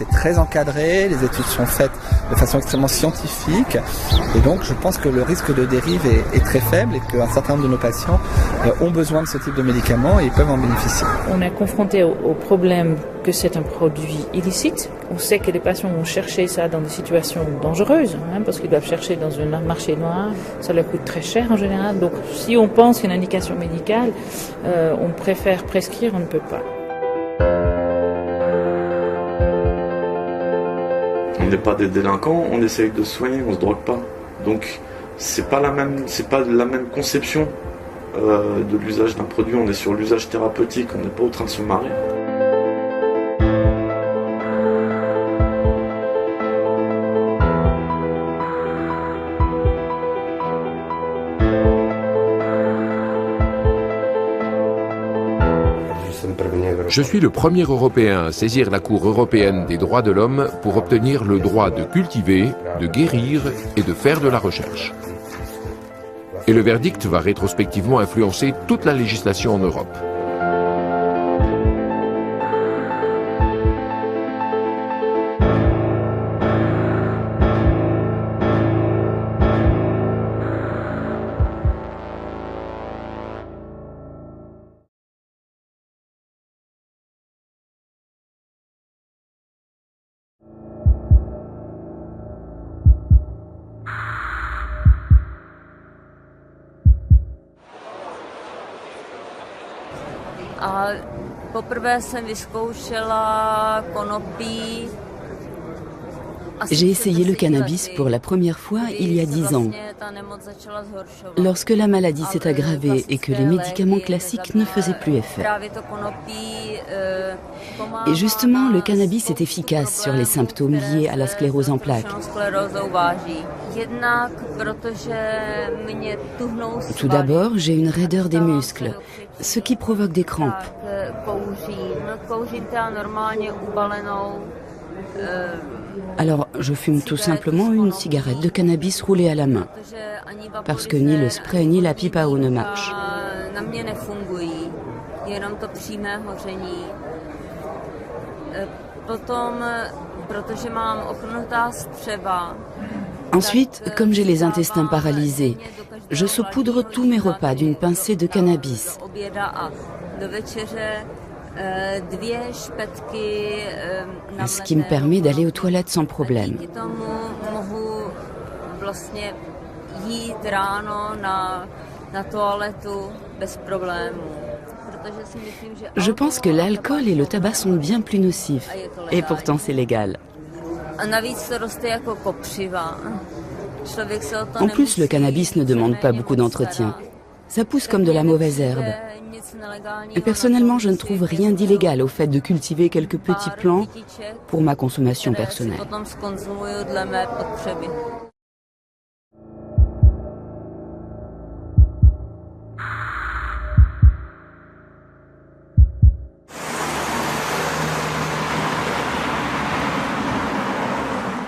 c'est très encadré, les études sont faites de façon extrêmement scientifique, et donc je pense que le risque de dérive est très faible et qu'un certain nombre de nos patients ont besoin de ce type de médicaments et ils peuvent en bénéficier. On est confronté au problème que c'est un produit illicite. On sait que les patients vont chercher ça dans des situations dangereuses, parce qu'ils doivent chercher dans un marché noir. Ça leur coûte très cher en général. Donc si on pense qu'il y a une indication médicale, on préfère prescrire, on ne peut pas. On n'est pas des délinquants, on essaye de se soigner, on se drogue pas. Donc c'est pas la même conception de l'usage d'un produit. On est sur l'usage thérapeutique, on n'est pas en train de se marrer. Je suis le premier Européen à saisir la Cour européenne des droits de l'homme pour obtenir le droit de cultiver, de guérir et de faire de la recherche. Et le verdict va rétrospectivement influencer toute la législation en Europe. A poprvé jsem vyzkoušela konopí. J'ai essayé le cannabis pour la première fois il y a 10 ans, lorsque la maladie s'est aggravée et que les médicaments classiques ne faisaient plus effet. Et justement, le cannabis est efficace sur les symptômes liés à la sclérose en plaques. Tout d'abord, j'ai une raideur des muscles, ce qui provoque des crampes. Alors, je fume tout simplement une cigarette de cannabis roulée à la main, parce que ni le spray ni la pipe à eau ne marchent. Ensuite, comme j'ai les intestins paralysés, je saupoudre tous mes repas d'une pincée de cannabis. Ce qui me permet d'aller aux toilettes sans problème. Je pense que l'alcool et le tabac sont bien plus nocifs, et pourtant c'est légal. En plus, le cannabis ne demande pas beaucoup d'entretien. Ça pousse comme de la mauvaise herbe. Et personnellement, je ne trouve rien d'illégal au fait de cultiver quelques petits plants pour ma consommation personnelle.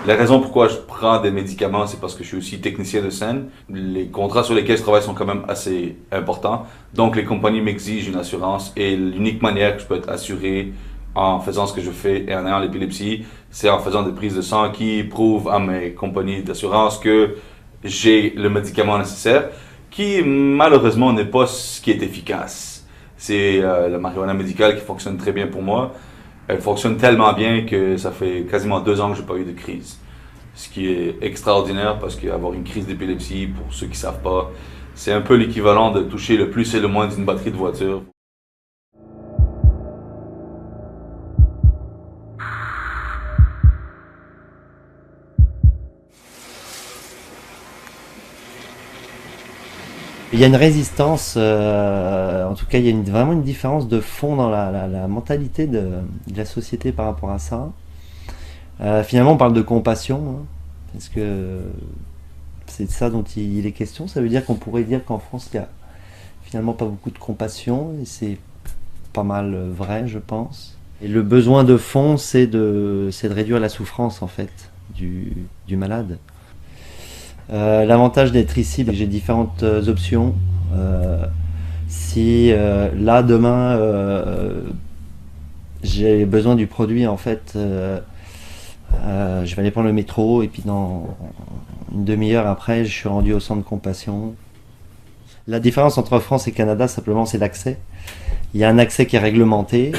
La raison pourquoi je prends des médicaments, c'est parce que je suis aussi technicien de scène. Les contrats sur lesquels je travaille sont quand même assez importants. Donc les compagnies m'exigent une assurance et l'unique manière que je peux être assuré en faisant ce que je fais et en ayant l'épilepsie, c'est en faisant des prises de sang qui prouvent à mes compagnies d'assurance que j'ai le médicament nécessaire, qui malheureusement n'est pas ce qui est efficace. C'est la marijuana médicale qui fonctionne très bien pour moi. Elle fonctionne tellement bien que ça fait quasiment 2 ans que je n'ai pas eu de crise. Ce qui est extraordinaire parce qu'avoir une crise d'épilepsie, pour ceux qui ne savent pas, c'est un peu l'équivalent de toucher le plus et le moins d'une batterie de voiture. Il y a une résistance, en tout cas il y a vraiment une différence de fond dans la mentalité de la société par rapport à ça. Finalement on parle de compassion, parce que c'est de ça dont il est question. Ça veut dire qu'on pourrait dire qu'en France il n'y a finalement pas beaucoup de compassion, et c'est pas mal vrai je pense. Et le besoin de fond c'est de réduire la souffrance en fait du malade. L'avantage d'être ici, j'ai différentes options. Si là demain j'ai besoin du produit en fait, Je vais aller prendre le métro et puis dans une demi-heure après, je suis rendu au centre de compassion. La différence entre France et Canada, simplement, c'est l'accès. Il y a un accès qui est réglementé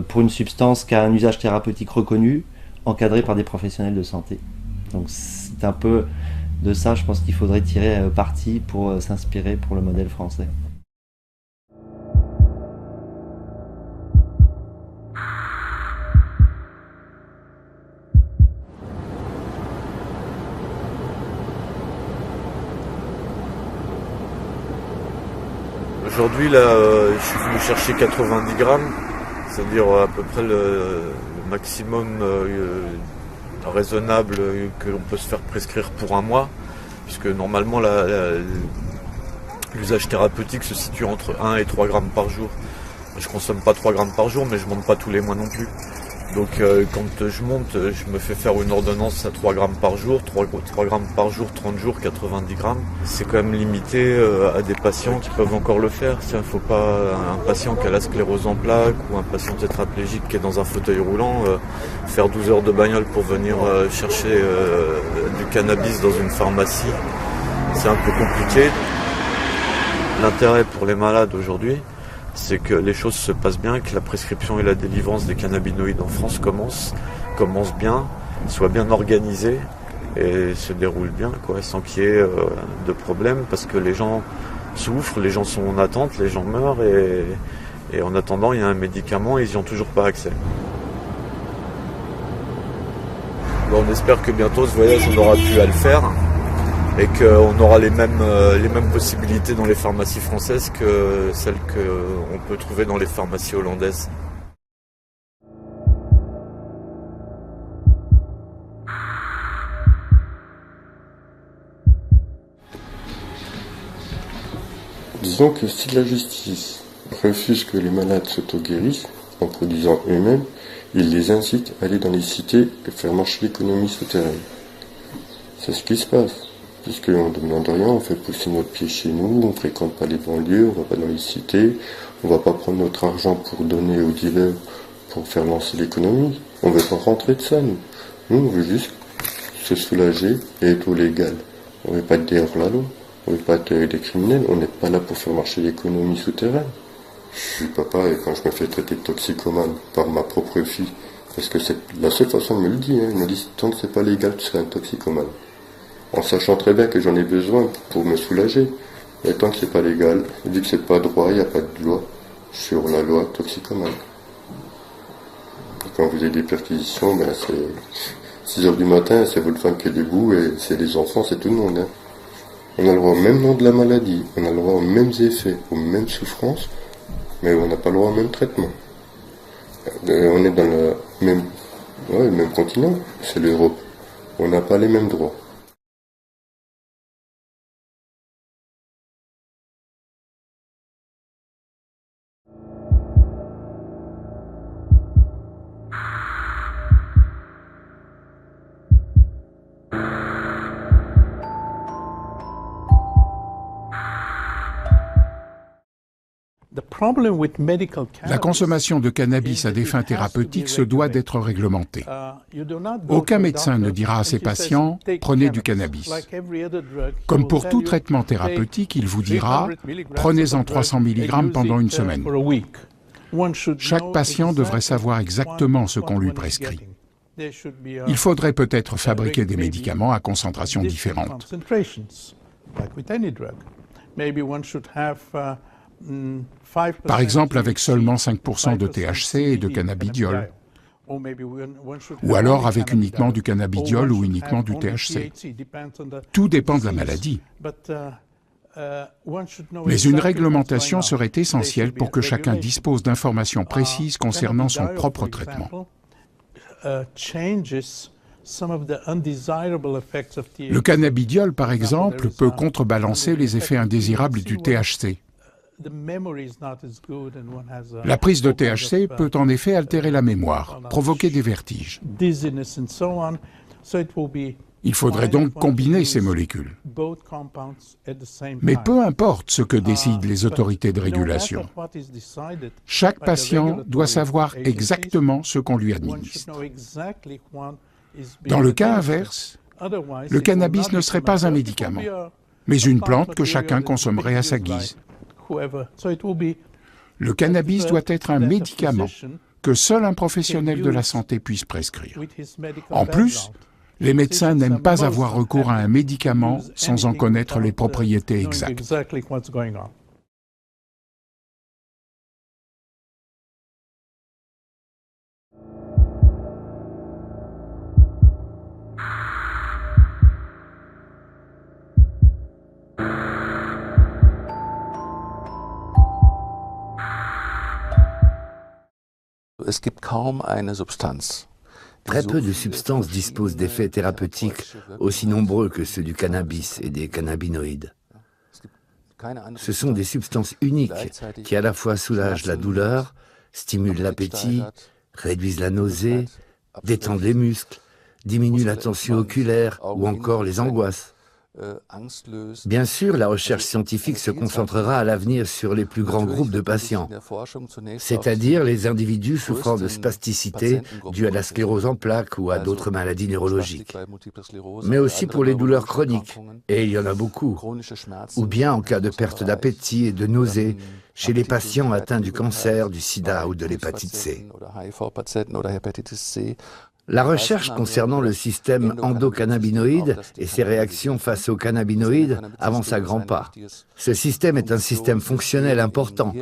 pour une substance qui a un usage thérapeutique reconnu, encadré par des professionnels de santé. Donc c'est un peu de ça, je pense qu'il faudrait tirer parti pour s'inspirer pour le modèle français. Aujourd'hui, là, je suis venu chercher 90 grammes, c'est-à-dire à peu près le maximum raisonnable que l'on peut se faire prescrire pour un mois, puisque normalement l'usage thérapeutique se situe entre 1 et 3 grammes par jour. Je consomme pas 3 grammes par jour, mais je monte pas tous les mois non plus. Donc quand je monte, je me fais faire une ordonnance à 3 grammes par jour, 3 grammes par jour, 30 jours, 90 grammes. C'est quand même limité à des patients qui peuvent encore le faire. Il ne faut pas un patient qui a la sclérose en plaques ou un patient tétraplégique qui est dans un fauteuil roulant faire 12 heures de bagnole pour venir chercher du cannabis dans une pharmacie. C'est un peu compliqué. L'intérêt pour les malades aujourd'hui, c'est que les choses se passent bien, que la prescription et la délivrance des cannabinoïdes en France commence bien, soit bien organisée et se déroule bien, quoi, sans qu'il y ait de problème, parce que les gens souffrent, les gens sont en attente, les gens meurent et en attendant il y a un médicament et ils n'y ont toujours pas accès. Bon, on espère que bientôt ce voyage on aura pu à le faire et qu'on aura les mêmes possibilités dans les pharmacies françaises que celles qu'on peut trouver dans les pharmacies hollandaises. Disons que si la justice refuse que les malades s'auto-guérissent en produisant eux-mêmes, il les incite à aller dans les cités et faire marcher l'économie souterraine. C'est ce qui se passe. Puisqu'on ne demande rien, on fait pousser notre pied chez nous, on ne fréquente pas les banlieues, on ne va pas dans les cités, on ne va pas prendre notre argent pour donner aux dealers pour faire lancer l'économie. On ne veut pas rentrer de ça, nous. Nous, on veut juste se soulager et être au légal. On ne veut pas être derrière la loi, on ne veut pas être des criminels, on n'est pas là pour faire marcher l'économie souterraine. Je suis papa et quand je me fais traiter de toxicomane par ma propre fille, parce que c'est la seule façon de me le dire, elle me dit tant que c'est pas légal, tu serais un toxicomane. En sachant très bien que j'en ai besoin pour me soulager. Et tant que c'est pas légal, vu que c'est pas droit, il n'y a pas de loi sur la loi toxicomane. Et quand vous avez des perquisitions, ben c'est 6h du matin, c'est votre femme qui est debout et c'est les enfants, c'est tout le monde. Hein. On a le droit au même nom de la maladie, on a le droit aux mêmes effets, aux mêmes souffrances, mais on n'a pas le droit au même traitement. On est dans le même continent, c'est l'Europe. On n'a pas les mêmes droits. La consommation de cannabis à des fins thérapeutiques se doit d'être réglementée. Aucun médecin ne dira à ses patients « prenez du cannabis ». Comme pour tout traitement thérapeutique, il vous dira « prenez-en 300 mg pendant une semaine ». Chaque patient devrait savoir exactement ce qu'on lui prescrit. Il faudrait peut-être fabriquer des médicaments à concentration différente. Par exemple avec seulement 5% de THC et de cannabidiol. Ou alors avec uniquement du cannabidiol ou uniquement du THC. Tout dépend de la maladie. Mais une réglementation serait essentielle pour que chacun dispose d'informations précises concernant son propre traitement. Le cannabidiol, par exemple, peut contrebalancer les effets indésirables du THC. La prise de THC peut en effet altérer la mémoire, provoquer des vertiges. Il faudrait donc combiner ces molécules. Mais peu importe ce que décident les autorités de régulation. Chaque patient doit savoir exactement ce qu'on lui administre. Dans le cas inverse, le cannabis ne serait pas un médicament, mais une plante que chacun consommerait à sa guise. Le cannabis doit être un médicament que seul un professionnel de la santé puisse prescrire. En plus, les médecins n'aiment pas avoir recours à un médicament sans en connaître les propriétés exactes. Très peu de substances disposent d'effets thérapeutiques aussi nombreux que ceux du cannabis et des cannabinoïdes. Ce sont des substances uniques qui à la fois soulagent la douleur, stimulent l'appétit, réduisent la nausée, détendent les muscles, diminuent la tension oculaire ou encore les angoisses. Bien sûr, la recherche scientifique se concentrera à l'avenir sur les plus grands groupes de patients, c'est-à-dire les individus souffrant de spasticité due à la sclérose en plaques ou à d'autres maladies neurologiques, mais aussi pour les douleurs chroniques, et il y en a beaucoup, ou bien en cas de perte d'appétit et de nausées chez les patients atteints du cancer, du sida ou de l'hépatite C. La recherche concernant le système endocannabinoïde et ses réactions face aux cannabinoïdes avance à grands pas. Ce système est un système fonctionnel important,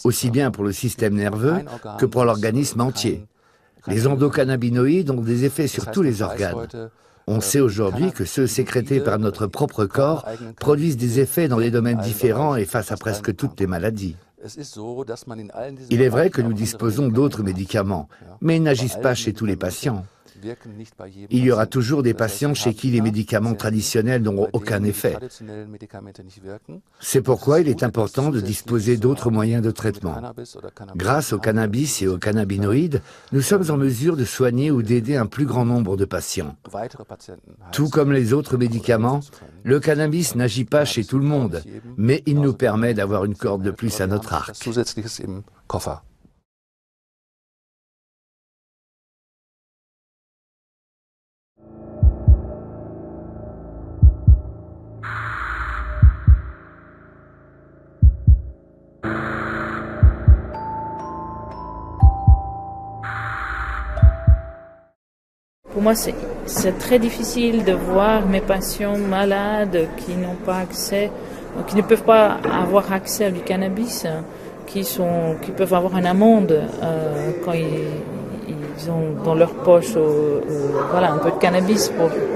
aussi bien pour le système nerveux que pour l'organisme entier. Les endocannabinoïdes ont des effets sur tous les organes. On sait aujourd'hui que ceux sécrétés par notre propre corps produisent des effets dans des domaines différents et face à presque toutes les maladies. Il est vrai que nous disposons d'autres médicaments, mais ils n'agissent pas chez tous les patients. Il y aura toujours des patients chez qui les médicaments traditionnels n'auront aucun effet. C'est pourquoi il est important de disposer d'autres moyens de traitement. Grâce au cannabis et aux cannabinoïdes, nous sommes en mesure de soigner ou d'aider un plus grand nombre de patients. Tout comme les autres médicaments, le cannabis n'agit pas chez tout le monde, mais il nous permet d'avoir une corde de plus à notre arc. Pour moi, c'est très difficile de voir mes patients malades qui n'ont pas accès, qui ne peuvent pas avoir accès à du cannabis, qui peuvent avoir une amende quand ils ont dans leur poche un peu de cannabis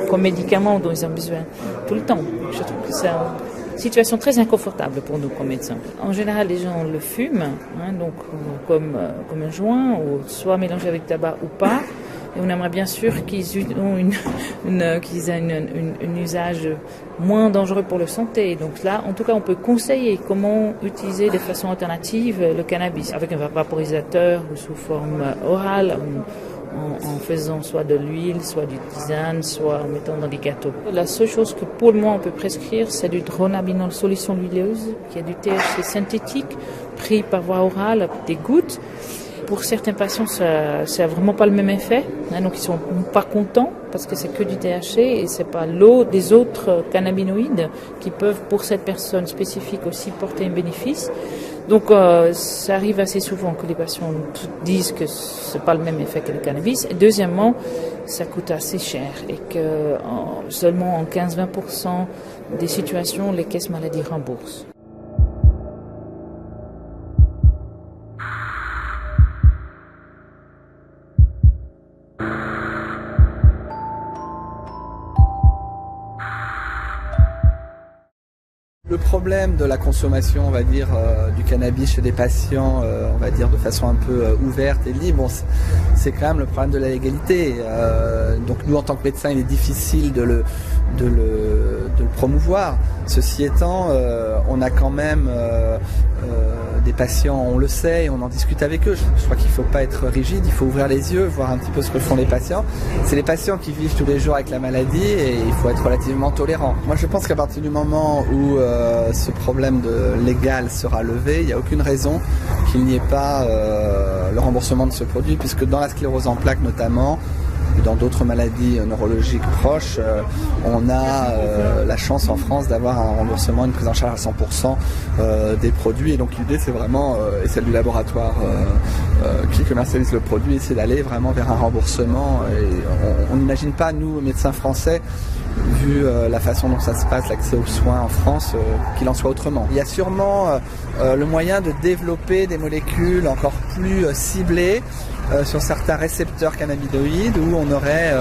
comme médicament dont ils ont besoin tout le temps. Je trouve que c'est une situation très inconfortable pour nous comme médecins. En général, les gens le fument, donc comme un joint, ou soit mélangé avec tabac ou pas. Et on aimerait bien sûr qu'ils aient un usage moins dangereux pour leur santé. Donc là, en tout cas, on peut conseiller comment utiliser de façon alternative le cannabis, avec un vaporisateur ou sous forme orale, en faisant soit de l'huile, soit du tisane, soit en mettant dans des gâteaux. La seule chose que pour le moment on peut prescrire, c'est du dronabinol solution huileuse, qui est du THC synthétique, pris par voie orale, des gouttes. Pour certains patients, ça n'a vraiment pas le même effet, donc ils sont pas contents parce que c'est que du THC et c'est pas l'eau des autres cannabinoïdes qui peuvent pour cette personne spécifique aussi porter un bénéfice. Donc ça arrive assez souvent que les patients disent que c'est pas le même effet que le cannabis. Et deuxièmement, ça coûte assez cher et que seulement en 15-20% des situations, les caisses maladies remboursent. Le problème de la consommation, on va dire, du cannabis chez des patients, on va dire de façon un peu ouverte et libre, c'est quand même le problème de la légalité. Donc nous, en tant que médecins, il est difficile de le promouvoir. Ceci étant, on a quand même des patients, on le sait, on en discute avec eux. Je crois qu'il ne faut pas être rigide, il faut ouvrir les yeux, voir un petit peu ce que font les patients. C'est les patients qui vivent tous les jours avec la maladie et il faut être relativement tolérant. Moi, je pense qu'à partir du moment où ce problème légal sera levé, il n'y a aucune raison qu'il n'y ait pas le remboursement de ce produit, puisque dans la sclérose en plaques notamment, et dans d'autres maladies neurologiques proches, on a la chance en France d'avoir un remboursement, une prise en charge à 100% des produits. Et donc l'idée, c'est vraiment, et celle du laboratoire qui commercialise le produit, c'est d'aller vraiment vers un remboursement. Et on n'imagine pas, nous, médecins français, vu la façon dont ça se passe, l'accès aux soins en France, qu'il en soit autrement. Il y a sûrement le moyen de développer des molécules encore plus ciblées sur certains récepteurs cannabinoïdes où on aurait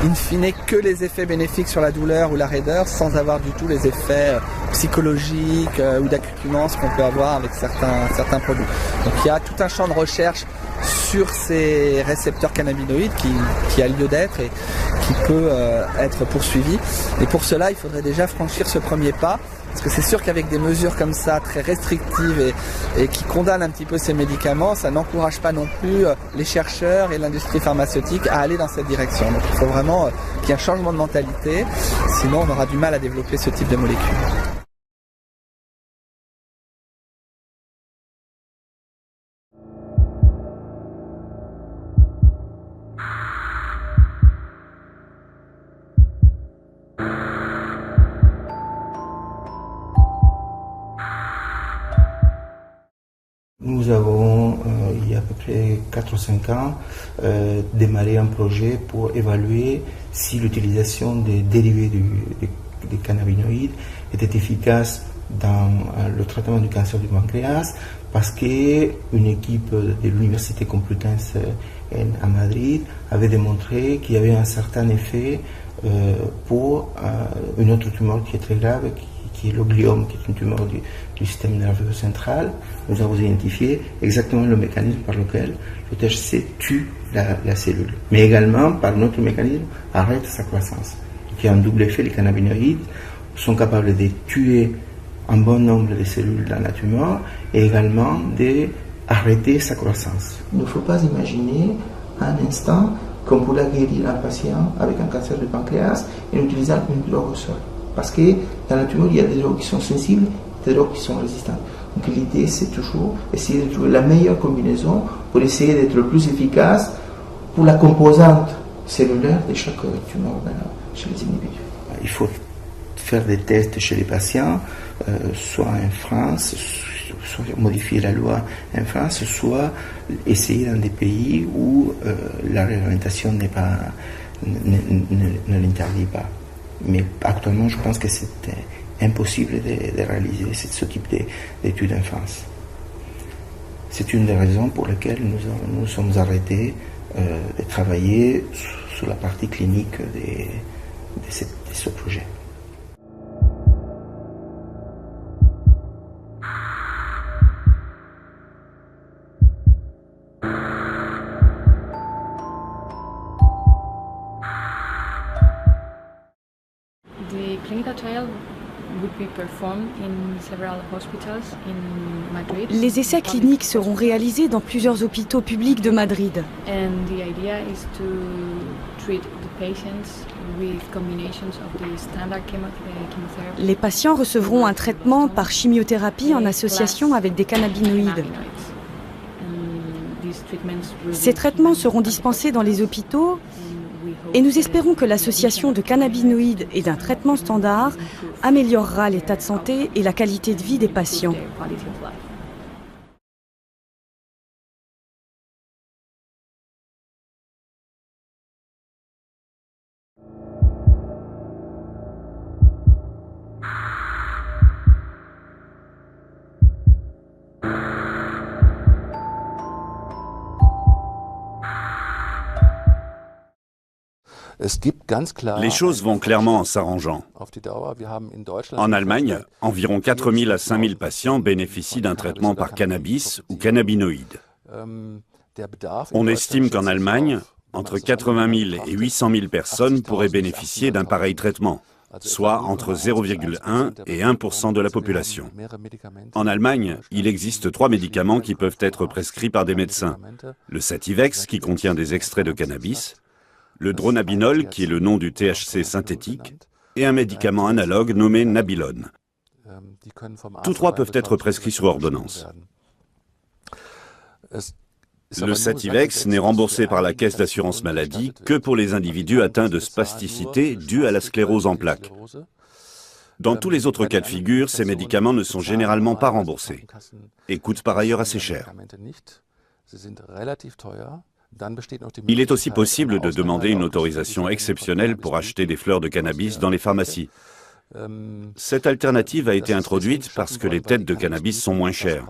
in fine que les effets bénéfiques sur la douleur ou la raideur sans avoir du tout les effets psychologiques ou d'accoutumance qu'on peut avoir avec certains produits. Donc il y a tout un champ de recherche sur ces récepteurs cannabinoïdes qui a lieu d'être et qui peut être poursuivi. Et pour cela, il faudrait déjà franchir ce premier pas. Parce que c'est sûr qu'avec des mesures comme ça, très restrictives et qui condamnent un petit peu ces médicaments, ça n'encourage pas non plus les chercheurs et l'industrie pharmaceutique à aller dans cette direction. Donc il faut vraiment qu'il y ait un changement de mentalité, sinon on aura du mal à développer ce type de molécules. Nous avons, il y a à peu près 4 ou 5 ans, démarré un projet pour évaluer si l'utilisation des dérivés des cannabinoïdes était efficace dans le traitement du cancer du pancréas, parce qu'une équipe de l'Université Complutense à Madrid avait démontré qu'il y avait un certain effet pour une autre tumeur qui est très grave, qui est le gliome, qui est une tumeur du système nerveux central. Nous avons identifié exactement le mécanisme par lequel le THC tue la cellule. Mais également, par notre mécanisme, arrête sa croissance. Donc, il y a un double effet. Les cannabinoïdes sont capables de tuer un bon nombre de cellules dans la tumeur et également d'arrêter sa croissance. Il ne faut pas imaginer un instant qu'on pourrait guérir un patient avec un cancer du pancréas en utilisant une drogue au sol. Parce que dans la tumeur, il y a des drogues qui sont sensibles, des drogues qui sont résistantes. Donc l'idée, c'est toujours essayer de trouver la meilleure combinaison pour essayer d'être le plus efficace pour la composante cellulaire de chaque tumeur chez les individus. Il faut faire des tests chez les patients, soit en France, soit modifier la loi en France, soit essayer dans des pays où la réglementation ne l'interdit pas. Mais actuellement, je pense que c'est impossible de réaliser ce type d'études en France. C'est une des raisons pour lesquelles nous sommes arrêtés de travailler sur la partie clinique de ce projet. Les essais cliniques seront réalisés dans plusieurs hôpitaux publics de Madrid. Les patients recevront un traitement par chimiothérapie en association avec des cannabinoïdes. Ces traitements seront dispensés dans les hôpitaux et nous espérons que l'association de cannabinoïdes et d'un traitement standard améliorera l'état de santé et la qualité de vie des patients. Les choses vont clairement en s'arrangeant. En Allemagne, environ 4 000 à 5 000 patients bénéficient d'un traitement par cannabis ou cannabinoïdes. On estime qu'en Allemagne, entre 80 000 et 800 000 personnes pourraient bénéficier d'un pareil traitement, soit entre 0,1 et 1% de la population. En Allemagne, il existe 3 médicaments qui peuvent être prescrits par des médecins. Le Sativex, qui contient des extraits de cannabis, le dronabinol, qui est le nom du THC synthétique, et un médicament analogue nommé Nabilone. Tous 3 peuvent être prescrits sous ordonnance. Le Sativex n'est remboursé par la caisse d'assurance maladie que pour les individus atteints de spasticité due à la sclérose en plaques. Dans tous les autres cas de figure, ces médicaments ne sont généralement pas remboursés et coûtent par ailleurs assez cher. Il est aussi possible de demander une autorisation exceptionnelle pour acheter des fleurs de cannabis dans les pharmacies. Cette alternative a été introduite parce que les têtes de cannabis sont moins chères.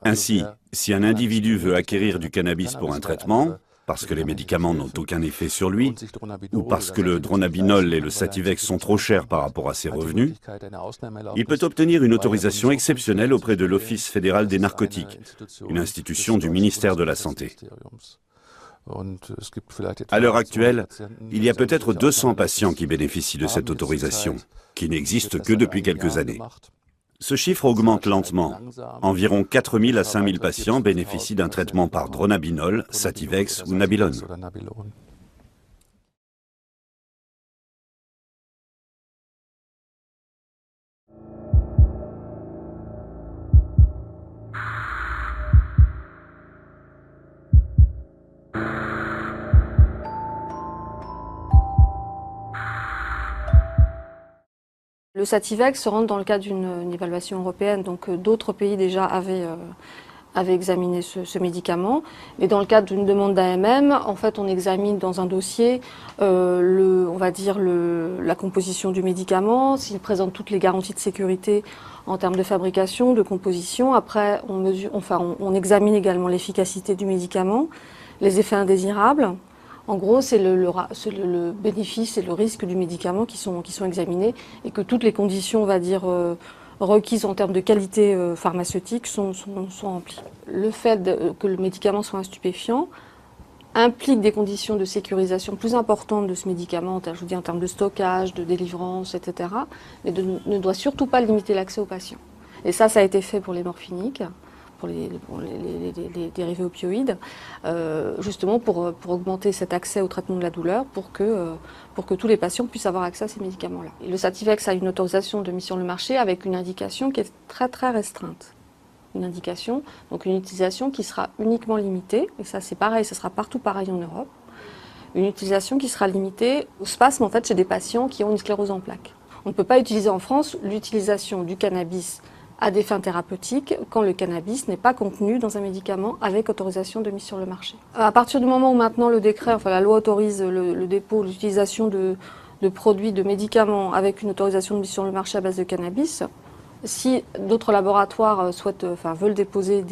Ainsi, si un individu veut acquérir du cannabis pour un traitement, parce que les médicaments n'ont aucun effet sur lui, ou parce que le dronabinol et le Sativex sont trop chers par rapport à ses revenus, il peut obtenir une autorisation exceptionnelle auprès de l'Office fédéral des narcotiques, une institution du ministère de la Santé. À l'heure actuelle, il y a peut-être 200 patients qui bénéficient de cette autorisation, qui n'existe que depuis quelques années. Ce chiffre augmente lentement. Environ 4 000 à 5 000 patients bénéficient d'un traitement par dronabinol, Sativex ou Nabilone. Le Sativex rentre dans le cadre d'une évaluation européenne, donc d'autres pays déjà avaient examiné ce médicament. Mais dans le cadre d'une demande d'AMM, en fait, on examine dans un dossier on va dire la composition du médicament, s'il présente toutes les garanties de sécurité en termes de fabrication, de composition. Après, on examine également l'efficacité du médicament, les effets indésirables. En gros, c'est le bénéfice et le risque du médicament qui sont examinés et que toutes les conditions, on va dire, requises en termes de qualité pharmaceutique sont remplies. Le fait que le médicament soit un stupéfiant implique des conditions de sécurisation plus importantes de ce médicament, je vous dis en termes de stockage, de délivrance, etc., mais ne doit surtout pas limiter l'accès aux patients. Et ça a été fait pour les morphiniques, pour les dérivés opioïdes, justement pour augmenter cet accès au traitement de la douleur, pour que tous les patients puissent avoir accès à ces médicaments-là. Et le Sativex a une autorisation de mise sur le marché avec une indication qui est très très restreinte. Une indication, donc une utilisation qui sera uniquement limitée, et ça c'est pareil, ça sera partout pareil en Europe, une utilisation qui sera limitée au spasme en fait chez des patients qui ont une sclérose en plaques. On ne peut pas utiliser en France l'utilisation du cannabis à des fins thérapeutiques quand le cannabis n'est pas contenu dans un médicament avec autorisation de mise sur le marché. À partir du moment où maintenant le décret, la loi autorise le dépôt, l'utilisation de produits, de médicaments avec une autorisation de mise sur le marché à base de cannabis, si d'autres laboratoires veulent déposer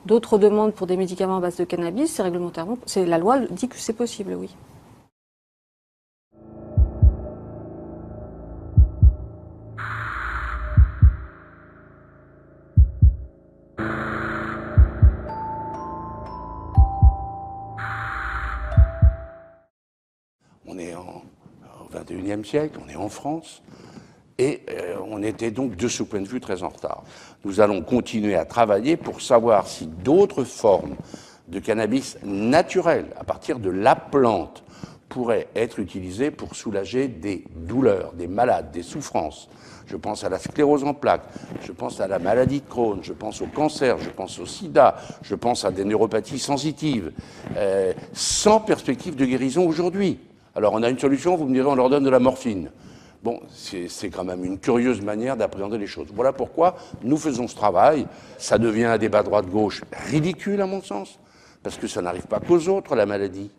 d'autres demandes pour des médicaments à base de cannabis, c'est réglementairement, la loi dit que c'est possible, oui. On est au XXIe siècle, on est en France, et on était donc de ce point de vue très en retard. Nous allons continuer à travailler pour savoir si d'autres formes de cannabis naturel, à partir de la plante, pourraient être utilisées pour soulager des douleurs, des malades, des souffrances. Je pense à la sclérose en plaques, je pense à la maladie de Crohn, je pense au cancer, je pense au sida, je pense à des neuropathies sensitives, sans perspective de guérison aujourd'hui. Alors on a une solution, vous me direz, on leur donne de la morphine. Bon, c'est quand même une curieuse manière d'appréhender les choses. Voilà pourquoi nous faisons ce travail. Ça devient un débat droite-gauche ridicule à mon sens, parce que ça n'arrive pas qu'aux autres, la maladie.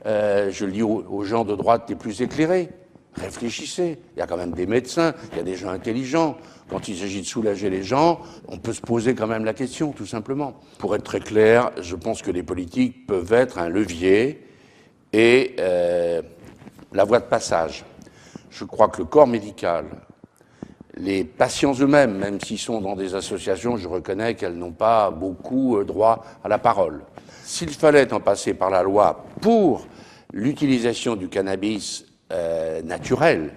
Je le dis aux gens de droite les plus éclairés. Réfléchissez, il y a quand même des médecins, il y a des gens intelligents. Quand il s'agit de soulager les gens, on peut se poser quand même la question, tout simplement. Pour être très clair, je pense que les politiques peuvent être un levier et la voie de passage. Je crois que le corps médical, les patients eux-mêmes, même s'ils sont dans des associations, je reconnais qu'elles n'ont pas beaucoup droit à la parole. S'il fallait en passer par la loi pour l'utilisation du cannabis naturel,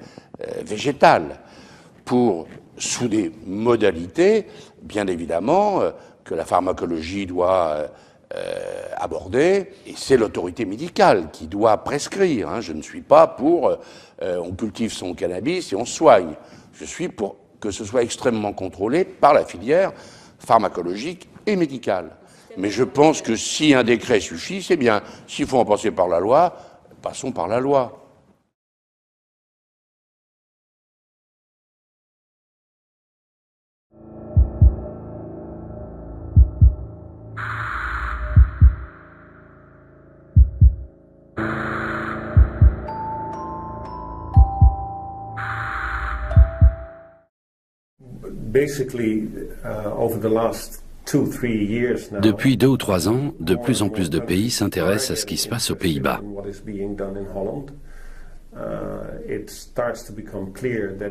végétal, sous des modalités, bien évidemment, que la pharmacologie doit aborder, et c'est l'autorité médicale qui doit prescrire. Je ne suis pas pour on cultive son cannabis et on soigne. Je suis pour que ce soit extrêmement contrôlé par la filière pharmacologique et médicale. Mais je pense que si un décret suffit, c'est bien. S'il faut en passer par la loi, passons par la loi. Depuis 2 ou 3 ans, de plus en plus de pays s'intéressent à ce qui se passe aux Pays-Bas.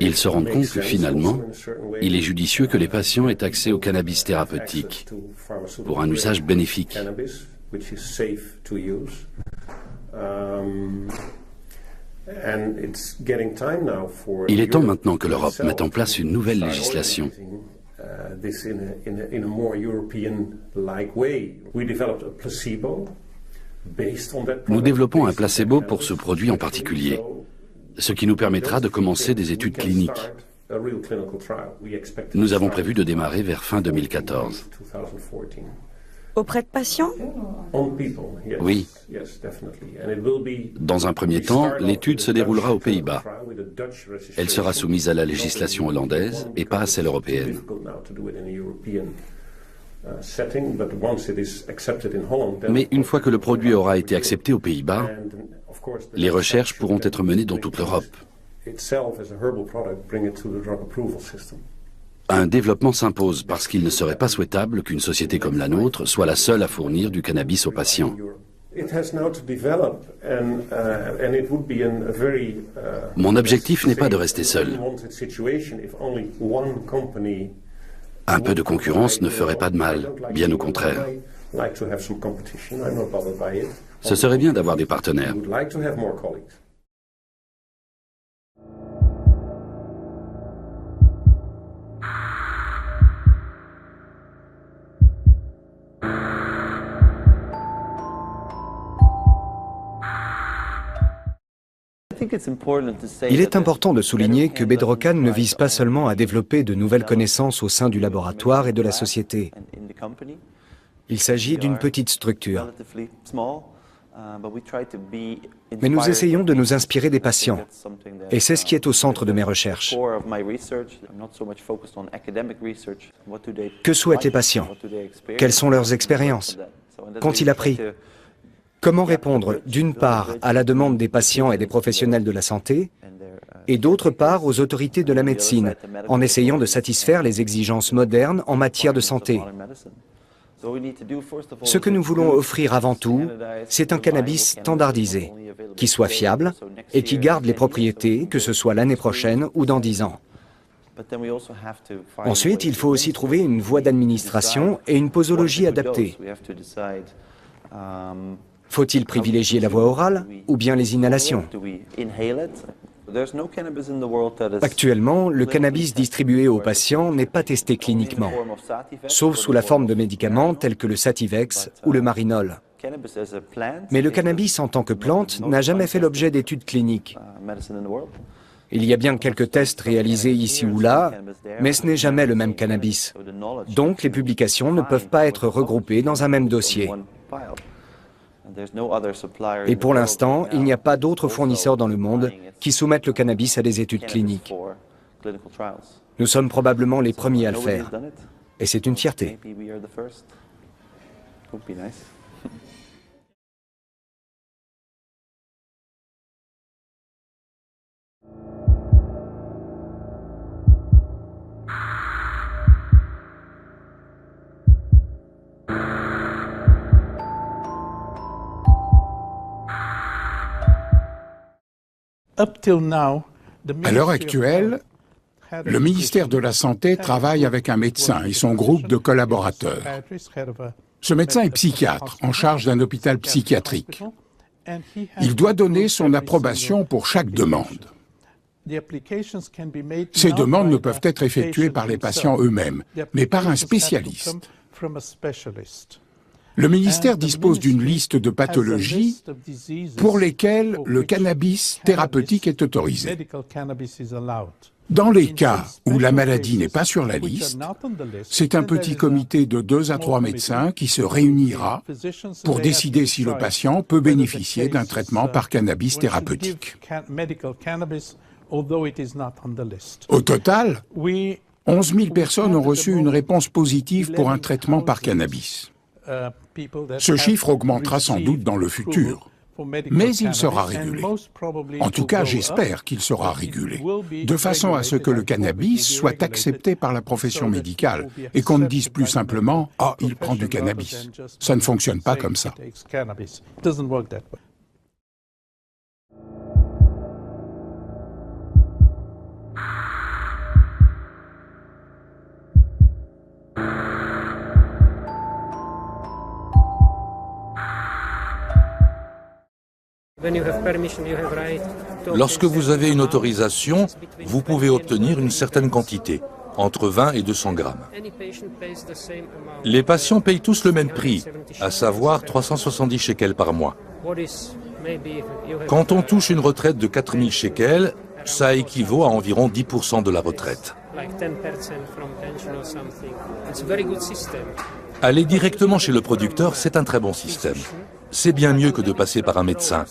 Ils se rendent compte que finalement, il est judicieux que les patients aient accès au cannabis thérapeutique pour un usage bénéfique. Il est temps maintenant que l'Europe mette en place une nouvelle législation. Nous développons un placebo pour ce produit en particulier, ce qui nous permettra de commencer des études cliniques. Nous avons prévu de démarrer vers fin 2014. Auprès de patients? Oui. Dans un premier temps, l'étude se déroulera aux Pays-Bas. Elle sera soumise à la législation hollandaise et pas à celle européenne. Mais une fois que le produit aura été accepté aux Pays-Bas, les recherches pourront être menées dans toute l'Europe. Un développement s'impose parce qu'il ne serait pas souhaitable qu'une société comme la nôtre soit la seule à fournir du cannabis aux patients. Mon objectif n'est pas de rester seul. Un peu de concurrence ne ferait pas de mal, bien au contraire. Ce serait bien d'avoir des partenaires. Il est important de souligner que Bedrocan ne vise pas seulement à développer de nouvelles connaissances au sein du laboratoire et de la société. Il s'agit d'une petite structure. Mais nous essayons de nous inspirer des patients. Et c'est ce qui est au centre de mes recherches. Que souhaitent les patients? Quelles sont leurs expériences? Qu'ont-ils appris? Comment répondre, d'une part, à la demande des patients et des professionnels de la santé, et d'autre part, aux autorités de la médecine, en essayant de satisfaire les exigences modernes en matière de santé. Ce que nous voulons offrir avant tout, c'est un cannabis standardisé, qui soit fiable et qui garde les propriétés, que ce soit l'année prochaine ou dans 10 ans. Ensuite, il faut aussi trouver une voie d'administration et une posologie adaptée. Faut-il privilégier la voie orale ou bien les inhalations? Actuellement, le cannabis distribué aux patients n'est pas testé cliniquement, sauf sous la forme de médicaments tels que le Sativex ou le Marinol. Mais le cannabis en tant que plante n'a jamais fait l'objet d'études cliniques. Il y a bien quelques tests réalisés ici ou là, mais ce n'est jamais le même cannabis. Donc les publications ne peuvent pas être regroupées dans un même dossier. Et pour l'instant, il n'y a pas d'autres fournisseurs dans le monde qui soumettent le cannabis à des études cliniques. Nous sommes probablement les premiers à le faire. Et c'est une fierté. À l'heure actuelle, le ministère de la Santé travaille avec un médecin et son groupe de collaborateurs. Ce médecin est psychiatre, en charge d'un hôpital psychiatrique. Il doit donner son approbation pour chaque demande. Ces demandes ne peuvent être effectuées par les patients eux-mêmes, mais par un spécialiste. Le ministère dispose d'une liste de pathologies pour lesquelles le cannabis thérapeutique est autorisé. Dans les cas où la maladie n'est pas sur la liste, c'est un petit comité de 2 à 3 médecins qui se réunira pour décider si le patient peut bénéficier d'un traitement par cannabis thérapeutique. Au total, 11 000 personnes ont reçu une réponse positive pour un traitement par cannabis. Ce chiffre augmentera sans doute dans le futur, mais il sera régulé. En tout cas, j'espère qu'il sera régulé, de façon à ce que le cannabis soit accepté par la profession médicale et qu'on ne dise plus simplement « Ah, il prend du cannabis ». Ça ne fonctionne pas comme ça. Lorsque vous avez une autorisation, vous pouvez obtenir une certaine quantité, entre 20 et 200 grammes. Les patients payent tous le même prix, à savoir 370 shekels par mois. Quand on touche une retraite de 4000 shekels, ça équivaut à environ 10% de la retraite. Aller directement chez le producteur, c'est un très bon système. C'est bien mieux que de passer par un médecin.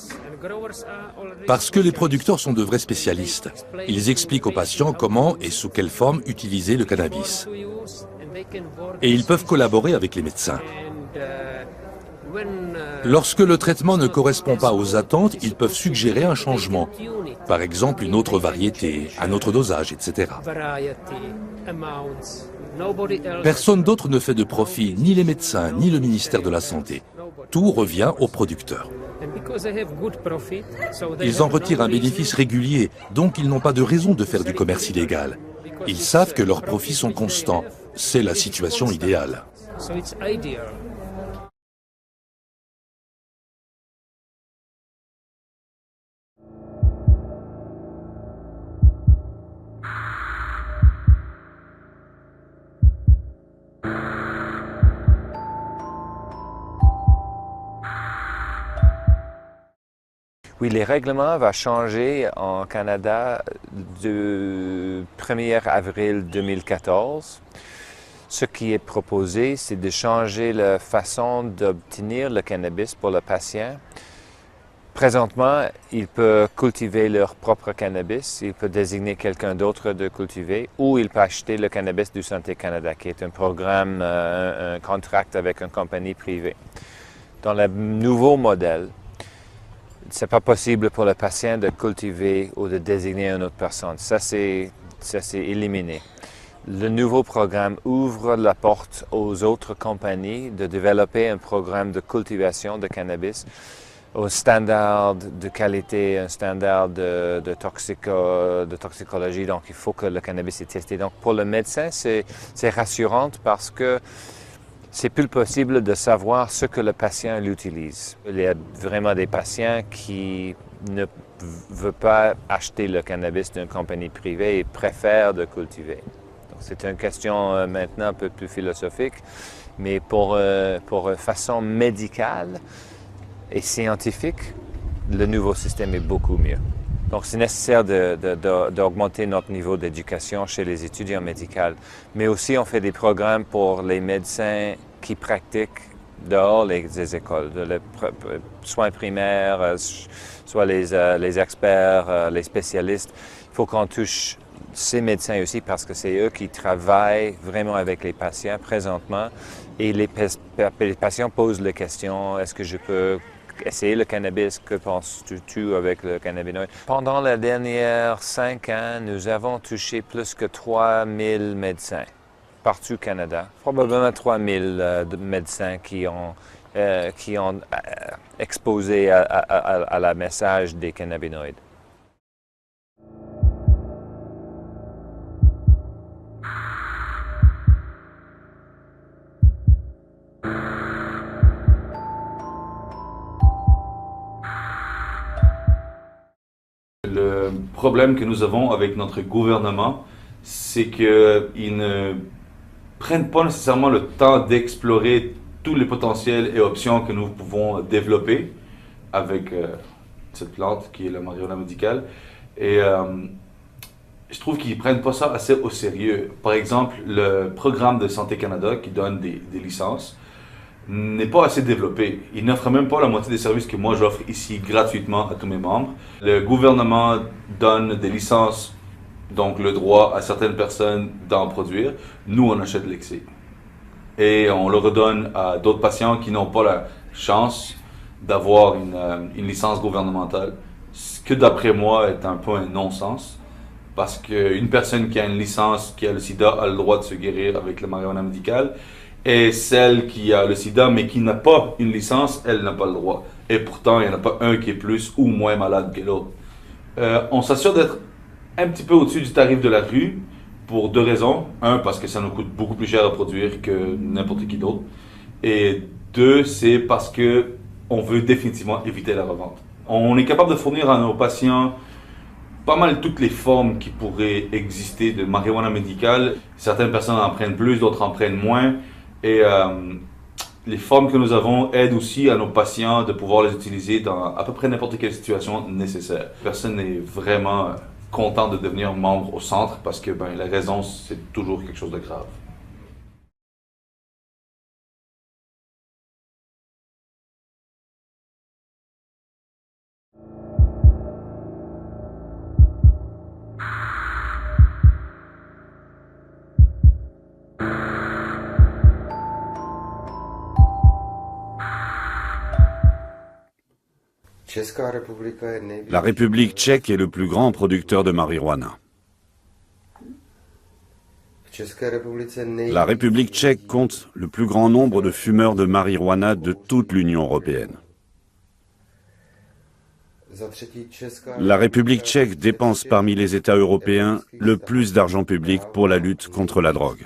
Parce que les producteurs sont de vrais spécialistes. Ils expliquent aux patients comment et sous quelle forme utiliser le cannabis. Et ils peuvent collaborer avec les médecins. Lorsque le traitement ne correspond pas aux attentes, ils peuvent suggérer un changement. Par exemple, une autre variété, un autre dosage, etc. Personne d'autre ne fait de profit, ni les médecins, ni le ministère de la Santé. Tout revient aux producteurs. Ils en retirent un bénéfice régulier, donc ils n'ont pas de raison de faire du commerce illégal. Ils savent que leurs profits sont constants. C'est la situation idéale. Oui, les règlements vont changer en Canada du 1er avril 2014. Ce qui est proposé, c'est de changer la façon d'obtenir le cannabis pour le patient. Présentement, il peut cultiver leur propre cannabis, il peut désigner quelqu'un d'autre de cultiver, ou il peut acheter le cannabis du Santé Canada, qui est un programme, un contrat avec une compagnie privée. Dans le nouveau modèle, c'est pas possible pour le patient de cultiver ou de désigner une autre personne. Ça, c'est éliminé. Le nouveau programme ouvre la porte aux autres compagnies de développer un programme de cultivation de cannabis aux standards de qualité, un standard de toxicologie. Donc, il faut que le cannabis est testé. Donc, pour le médecin, c'est rassurant parce que c'est plus possible de savoir ce que le patient l'utilise. Il y a vraiment des patients qui ne veulent pas acheter le cannabis d'une compagnie privée et préfèrent de cultiver. C'est une question maintenant un peu plus philosophique, mais pour façon médicale et scientifique, le nouveau système est beaucoup mieux. Donc, c'est nécessaire d'augmenter notre niveau d'éducation chez les étudiants médicaux. Mais aussi, on fait des programmes pour les médecins qui pratiquent dehors des écoles, les soins primaires, soit les experts, les spécialistes. Il faut qu'on touche ces médecins aussi parce que c'est eux qui travaillent vraiment avec les patients présentement. Et les patients posent les questions, est-ce que je peux essayer le cannabis, que penses-tu avec le cannabinoïde? Pendant les dernières 5 ans, nous avons touché plus que 3000 médecins partout au Canada. Probablement 3000 médecins qui ont exposé à la message des cannabinoïdes. Le problème que nous avons avec notre gouvernement, c'est qu'ils ne prennent pas nécessairement le temps d'explorer tous les potentiels et options que nous pouvons développer avec cette plante qui est la marijuana médicale. Et je trouve qu'ils ne prennent pas ça assez au sérieux. Par exemple, le programme de Santé Canada qui donne des licences n'est pas assez développé. Il n'offre même pas la moitié des services que moi j'offre ici gratuitement à tous mes membres. Le gouvernement donne des licences, donc le droit à certaines personnes d'en produire. Nous, on achète l'excès. Et on le redonne à d'autres patients qui n'ont pas la chance d'avoir une licence gouvernementale. Ce que d'après moi est un peu un non-sens. Parce qu'une personne qui a une licence, qui a le sida, a le droit de se guérir avec le marijuana médical. Et celle qui a le sida, mais qui n'a pas une licence, elle n'a pas le droit. Et pourtant, il n'y en a pas un qui est plus ou moins malade que l'autre. On s'assure d'être un petit peu au-dessus du tarif de la rue pour deux raisons. Un, parce que ça nous coûte beaucoup plus cher à produire que n'importe qui d'autre. Et deux, c'est parce qu'on veut définitivement éviter la revente. On est capable de fournir à nos patients pas mal toutes les formes qui pourraient exister de marijuana médicale. Certaines personnes en prennent plus, d'autres en prennent moins. Et les formes que nous avons aident aussi à nos patients de pouvoir les utiliser dans à peu près n'importe quelle situation nécessaire. Personne n'est vraiment content de devenir membre au centre parce que la raison, c'est toujours quelque chose de grave. La République tchèque est le plus grand producteur de marijuana. La République tchèque compte le plus grand nombre de fumeurs de marijuana de toute l'Union européenne. La République tchèque dépense parmi les États européens le plus d'argent public pour la lutte contre la drogue.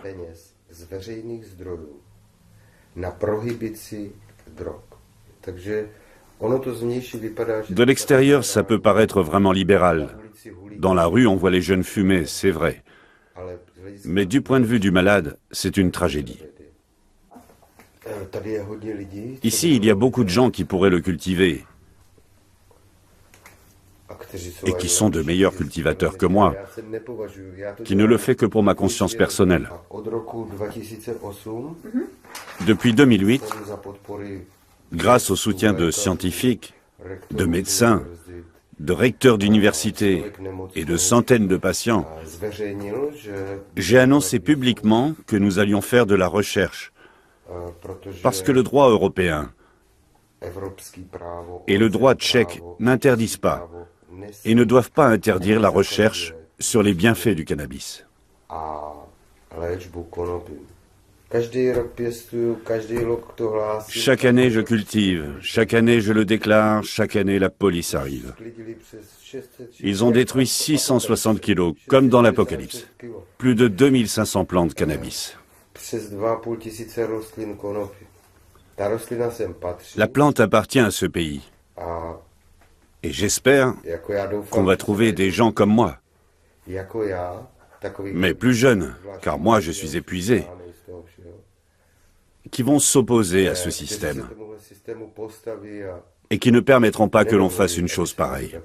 De l'extérieur, ça peut paraître vraiment libéral. Dans la rue, on voit les jeunes fumer, c'est vrai. Mais du point de vue du malade, c'est une tragédie. Ici, il y a beaucoup de gens qui pourraient le cultiver et qui sont de meilleurs cultivateurs que moi, qui ne le fait que pour ma conscience personnelle. Depuis 2008, grâce au soutien de scientifiques, de médecins, de recteurs d'universités et de centaines de patients, j'ai annoncé publiquement que nous allions faire de la recherche, parce que le droit européen et le droit tchèque n'interdisent pas et ne doivent pas interdire la recherche sur les bienfaits du cannabis. Chaque année, je cultive, chaque année, je le déclare, chaque année, la police arrive. Ils ont détruit 660 kilos, comme dans l'Apocalypse. Plus de 2500 plantes de cannabis. La plante appartient à ce pays. Et j'espère qu'on va trouver des gens comme moi. Mais plus jeunes, car moi, je suis épuisé, qui vont s'opposer à ce système et qui ne permettront pas que l'on fasse une chose pareille.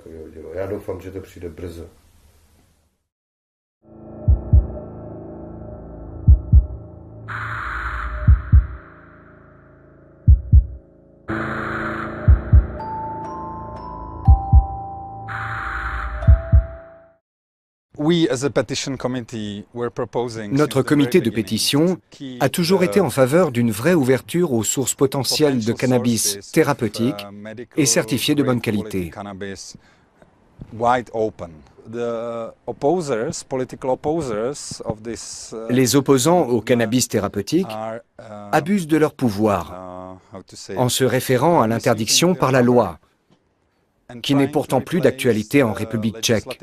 Notre comité de pétition a toujours été en faveur d'une vraie ouverture aux sources potentielles de cannabis thérapeutiques et certifiées de bonne qualité. Les opposants au cannabis thérapeutique abusent de leur pouvoir en se référant à l'interdiction par la loi, qui n'est pourtant plus d'actualité en République tchèque.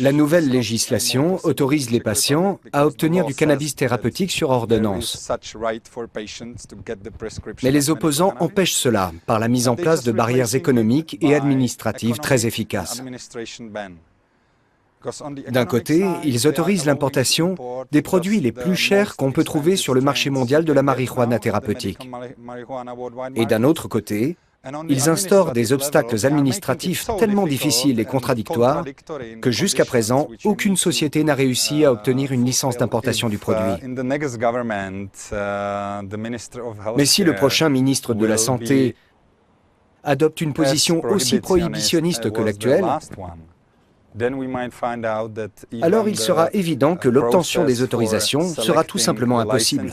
La nouvelle législation autorise les patients à obtenir du cannabis thérapeutique sur ordonnance. Mais les opposants empêchent cela par la mise en place de barrières économiques et administratives très efficaces. D'un côté, ils autorisent l'importation des produits les plus chers qu'on peut trouver sur le marché mondial de la marijuana thérapeutique. Et d'un autre côté, Ils instaurent des obstacles administratifs tellement difficiles et contradictoires que jusqu'à présent, aucune société n'a réussi à obtenir une licence d'importation du produit. Mais si le prochain ministre de la Santé adopte une position aussi prohibitionniste que l'actuelle, alors il sera évident que l'obtention des autorisations sera tout simplement impossible.